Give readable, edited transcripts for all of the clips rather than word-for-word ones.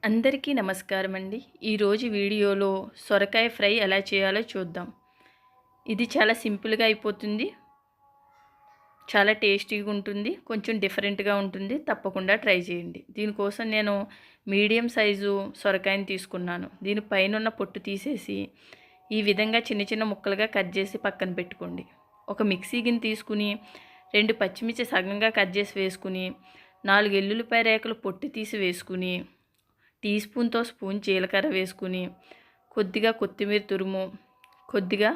అందరికీ నమస్కారం అండి. ఈరోజు వీడియోలో సొరకాయ ఫ్రై ఎలా చేయాలో చూద్దాం. ఇది చాలా సింపుల్‌గా అయిపోతుంది. చాలా టేస్టీగా ఉంటుంది. కొంచెం డిఫరెంట్‌గా ఉంటుంది. తప్పకుండా ట్రై చేయండి. దీనికోసం నేను మీడియం సైజు సొరకాయని తీసుకున్నాను. దీని పైనున్న పొట్టు తీసేసి ఈ విధంగా చిన్న చిన్న ముక్కలుగా కట్ చేసి పక్కన పెట్టుకోండి. ఒక మిక్సీ గిన్నె తీసుకుని 2 పచ్చిమిర్చి సగంగా కట్ చేసి వేసుకుని 4 ఎల్లుల్లిపాయ రేఖలు పొట్టు తీసి వేసుకుని టీ స్పూన్తో స్పూన్ జీలకర్ర వేసుకుని కొద్దిగా కొత్తిమీర తురుము, కొద్దిగా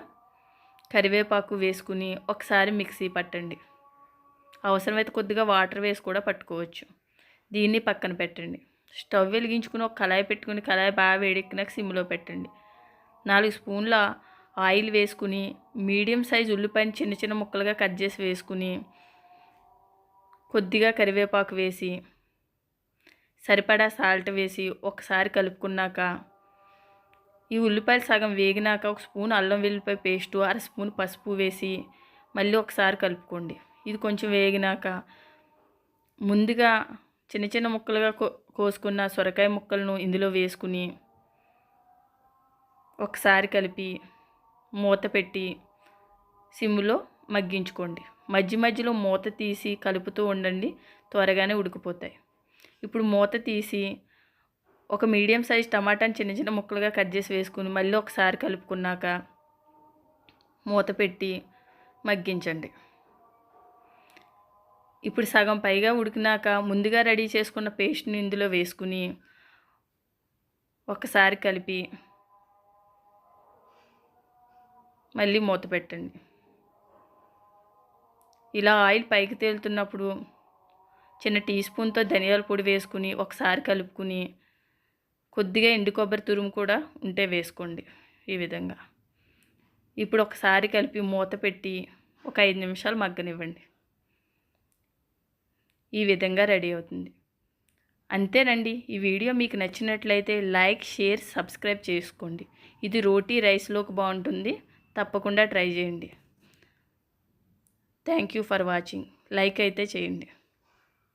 కరివేపాకు వేసుకుని ఒకసారి మిక్సీ పట్టండి. అవసరమైతే కొద్దిగా వాటర్ వేసి కూడా పట్టుకోవచ్చు. దీన్ని పక్కన పెట్టండి. స్టవ్ వెలిగించుకుని ఒక కళాయి పెట్టుకుని కళాయి బాగా వేడెక్కినాక సిమ్లో పెట్టండి. 4 స్పూన్ల ఆయిల్ వేసుకుని మీడియం సైజు ఉల్లిపాయని చిన్న చిన్న ముక్కలుగా కట్ చేసి వేసుకుని కొద్దిగా కరివేపాకు వేసి సరిపడా సాల్ట్ వేసి ఒకసారి కలుపుకున్నాక ఈ ఉల్లిపాయలు సగం వేగినాక ఒక స్పూన్ అల్లం వెల్లుల్లిపాయ పేస్టు, అర స్పూన్ పసుపు వేసి మళ్ళీ ఒకసారి కలుపుకోండి. ఇది కొంచెం వేగినాక ముందుగా చిన్న చిన్న ముక్కలుగా కోసుకున్న సొరకాయ ముక్కలను ఇందులో వేసుకుని ఒకసారి కలిపి మూత పెట్టి సిమ్లో మగ్గించుకోండి. మధ్య మధ్యలో మూత తీసి కలుపుతూ ఉండండి, త్వరగానే ఉడికిపోతాయి. ఇప్పుడు మూత తీసి ఒక మీడియం సైజ్ టమాటాని చిన్న చిన్న ముక్కలుగా కట్ చేసి వేసుకుని మళ్ళీ ఒకసారి కలుపుకున్నాక మూత పెట్టి మగ్గించండి. ఇప్పుడు సగం పైగా ఉడికినాక ముందుగా రెడీ చేసుకున్న పేస్ట్ని ఇందులో వేసుకుని ఒకసారి కలిపి మళ్ళీ మూత పెట్టండి. ఇలా ఆయిల్ పైకి తేలుతున్నప్పుడు చిన్న టీ స్పూన్తో ధనియాల పొడి వేసుకుని ఒకసారి కలుపుకుని కొద్దిగా ఎండు కొబ్బరి తురుము కూడా ఉంటే వేసుకోండి. ఈ విధంగా ఇప్పుడు ఒకసారి కలిపి మూత పెట్టి ఒక 5 నిమిషాలు మగ్గనివ్వండి. ఈ విధంగా రెడీ అవుతుంది. అంతేనండి. ఈ వీడియో మీకు నచ్చినట్లయితే లైక్, షేర్, సబ్స్క్రైబ్ చేసుకోండి. ఇది రోటీ రైస్లోకి బాగుంటుంది. తప్పకుండా ట్రై చేయండి. Thank you for watching. Like అయితే చేయండి.